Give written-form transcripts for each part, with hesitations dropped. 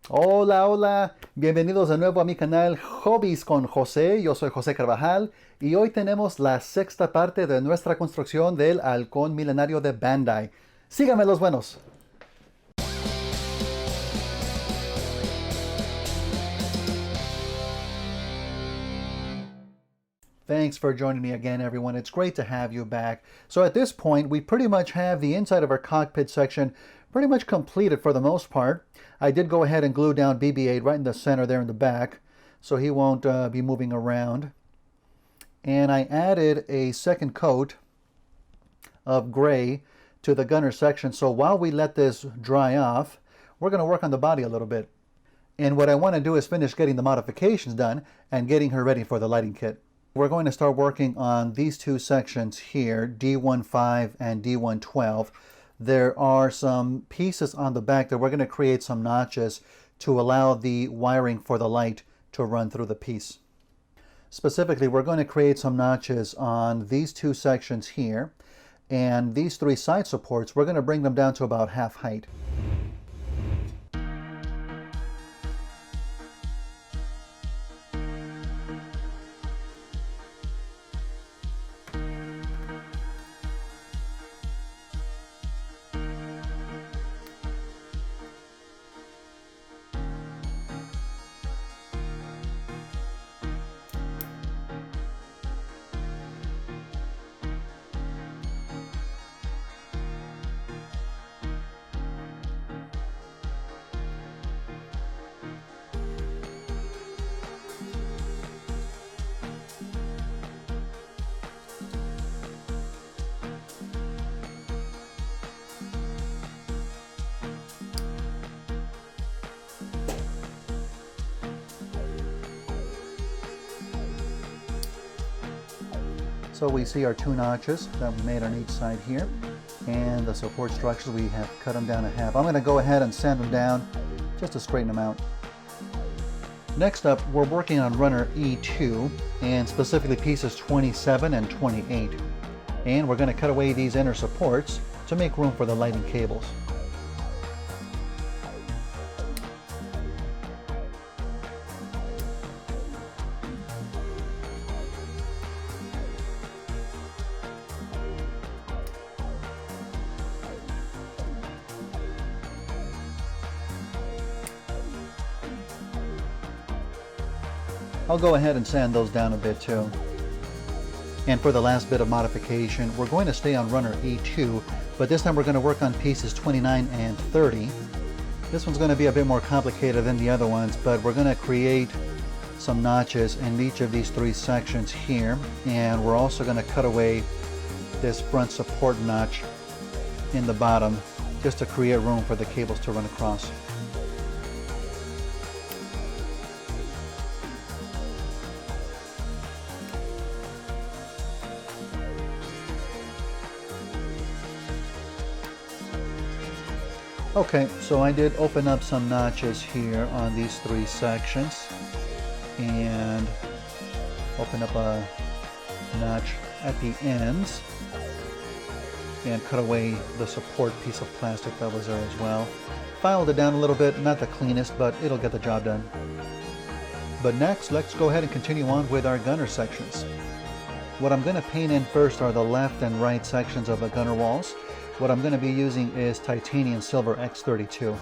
Hola, hola, bienvenidos de nuevo a mi canal Hobbies con José. Yo soy José Carvajal y hoy tenemos la sexta parte de nuestra construcción del halcón milenario de Bandai. Síganme los buenos. Thanks for joining me again, everyone. It's great to have you back. So at this point, we pretty much have the inside of our cockpit section pretty much completed for the most part. I did go ahead and glue down BB-8 right in the center there in the back, so he won't be moving around. And I added a second coat of gray to the gunner section. So while we let this dry off, we're going to work on the body a little bit. And what I want to do is finish getting the modifications done and getting her ready for the lighting kit. We're going to start working on these two sections here, D15 and D112. There are some pieces on the back that we're going to create some notches to allow the wiring for the light to run through the piece. Specifically, we're going to create some notches on these two sections here, and these three side supports, we're going to bring them down to about half height. So we see our two notches that we made on each side here, and the support structures, we have cut them down a half. I'm going to go ahead and sand them down just to straighten them out. Next up, we're working on runner E2, and specifically pieces 27 and 28. And we're going to cut away these inner supports to make room for the lighting cables. I'll go ahead and sand those down a bit too. And for the last bit of modification, we're going to stay on runner E2, but this time we're going to work on pieces 29 and 30. This one's going to be a bit more complicated than the other ones, but we're going to create some notches in each of these three sections here, and we're also going to cut away this front support notch in the bottom just to create room for the cables to run across. Okay, so I did open up some notches here on these three sections and open up a notch at the ends and cut away the support piece of plastic that was there as well. Filed it down a little bit, not the cleanest, but it'll get the job done. But next, let's go ahead and continue on with our gunner sections. What I'm going to paint in first are the left and right sections of the gunner walls. What I'm going to be using is titanium silver X32.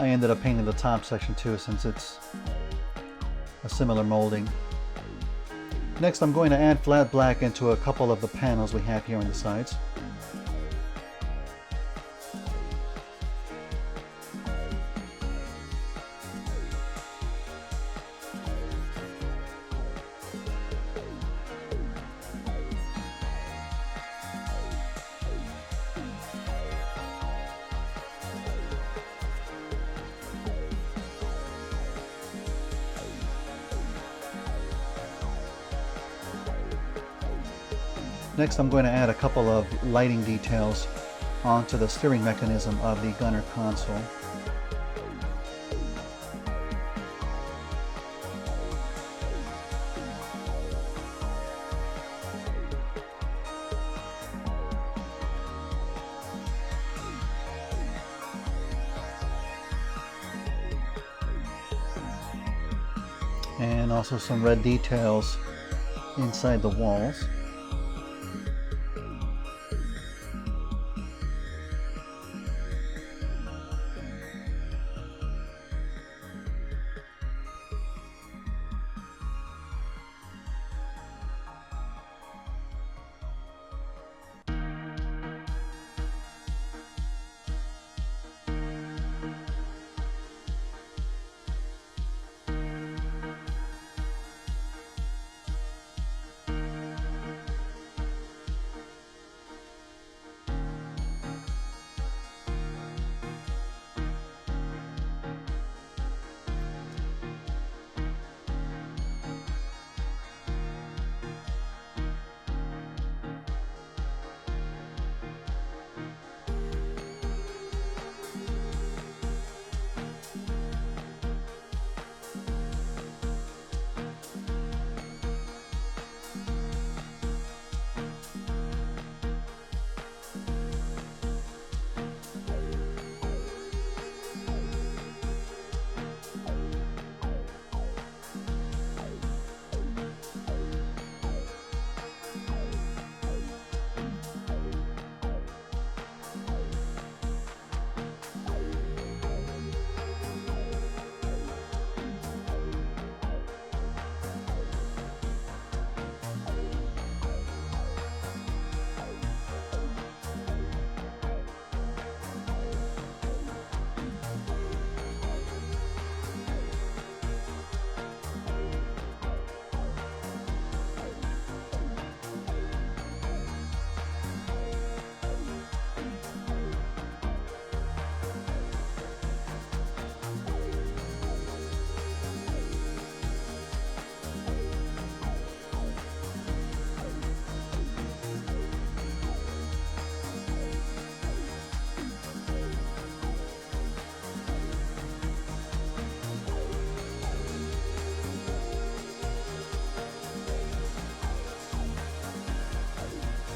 I ended up painting the top section too, since it's a similar molding. Next, I'm going to add flat black into a couple of the panels we have here on the sides. Next, I'm going to add a couple of lighting details onto the steering mechanism of the gunner console. And also some red details inside the walls.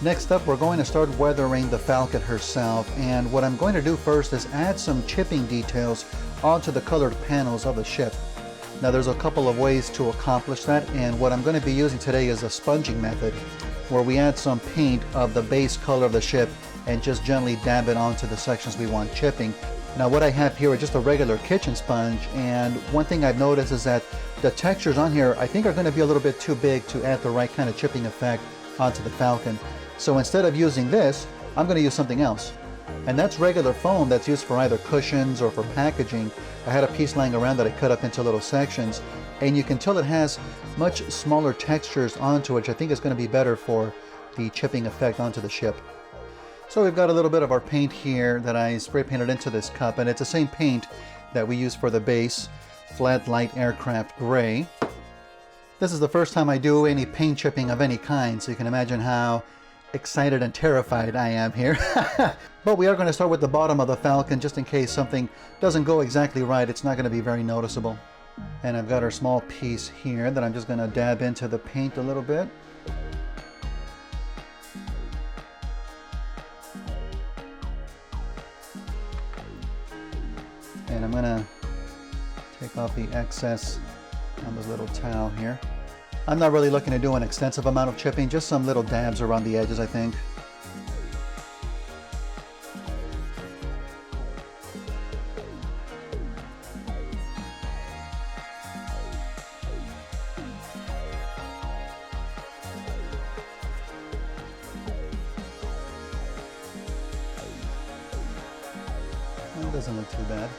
Next up, we're going to start weathering the Falcon herself, and what I'm going to do first is add some chipping details onto the colored panels of the ship. Now there's a couple of ways to accomplish that, and what I'm going to be using today is a sponging method, where we add some paint of the base color of the ship and just gently dab it onto the sections we want chipping. Now what I have here is just a regular kitchen sponge, and one thing I've noticed is that the textures on here I think are going to be a little bit too big to add the right kind of chipping effect onto the Falcon. So instead of using this, I'm going to use something else. And that's regular foam that's used for either cushions or for packaging. I had a piece lying around that I cut up into little sections, and you can tell it has much smaller textures onto it, which I think is going to be better for the chipping effect onto the ship. So we've got a little bit of our paint here that I spray painted into this cup, and it's the same paint that we use for the base, Flat Light Aircraft Gray. This is the first time I do any paint chipping of any kind, so you can imagine how excited and terrified I am here. But we are going to start with the bottom of the Falcon, just in case something doesn't go exactly right. It's not going to be very noticeable. And I've got our small piece here that I'm just going to dab into the paint a little bit. And I'm going to take off the excess on this little towel here. I'm not really looking to do an extensive amount of chipping, just some little dabs around the edges, I think. It doesn't look too bad.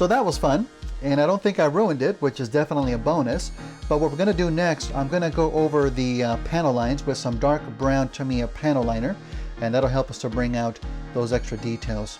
So that was fun, and I don't think I ruined it, which is definitely a bonus. But what we're going to do next, I'm going to go over the panel lines with some dark brown Tamiya panel liner, and that'll help us to bring out those extra details.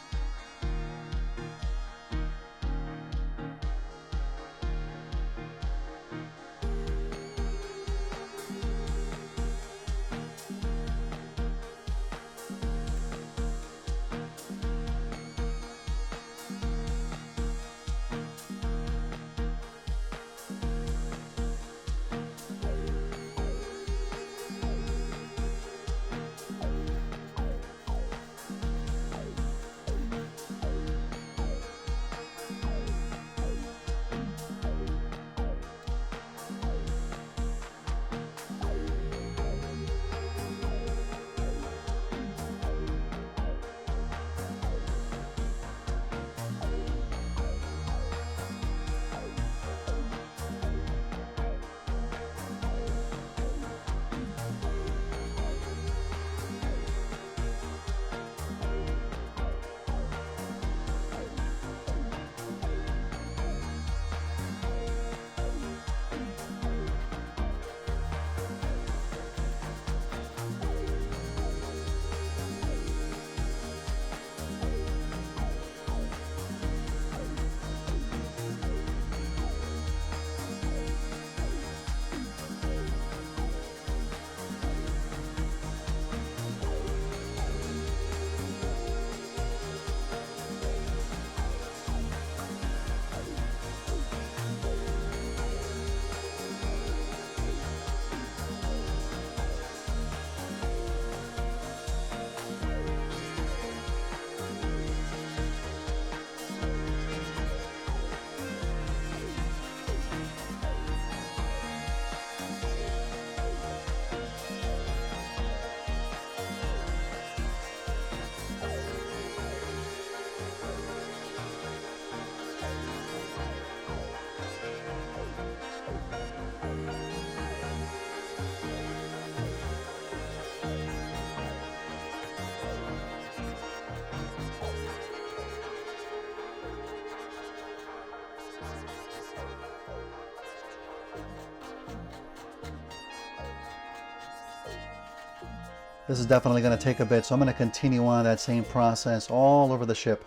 This is definitely going to take a bit, so I'm going to continue on that same process all over the ship.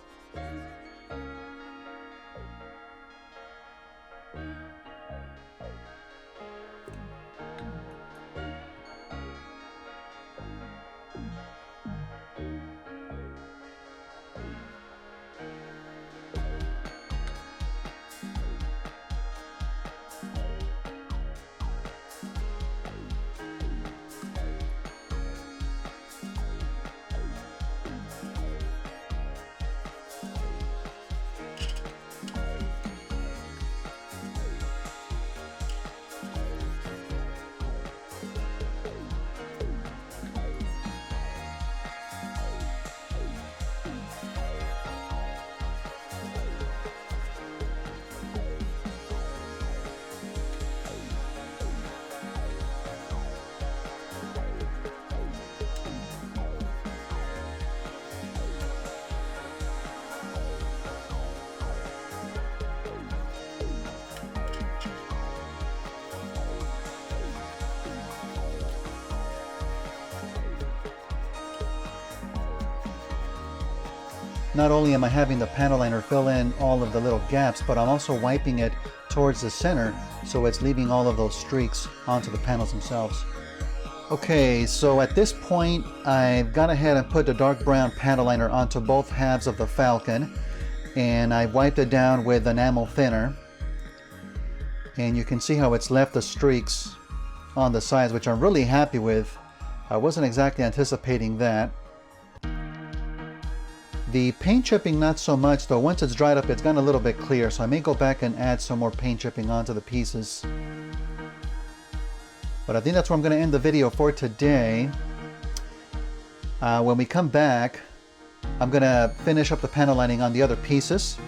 Not only am I having the panel liner fill in all of the little gaps, but I'm also wiping it towards the center so it's leaving all of those streaks onto the panels themselves. Okay, so at this point I've gone ahead and put the dark brown panel liner onto both halves of the Falcon, and I wiped it down with enamel thinner, and you can see how it's left the streaks on the sides, which I'm really happy with. I wasn't exactly anticipating that. The paint chipping not so much, though. Once it's dried up it's gone a little bit clear, so I may go back and add some more paint chipping onto the pieces. But I think that's where I'm going to end the video for today. When we come back, I'm going to finish up the panel lining on the other pieces,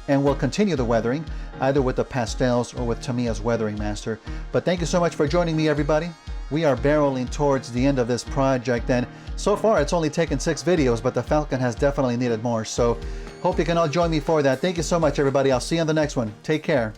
and we'll continue the weathering either with the pastels or with Tamiya's Weathering Master. But thank you so much for joining me, everybody. We are barreling towards the end of this project, and so far it's only taken 6 videos, but the Falcon has definitely needed more. So Hope you can all join me for that. Thank you so much, everybody. I'll see you on the next one. Take care.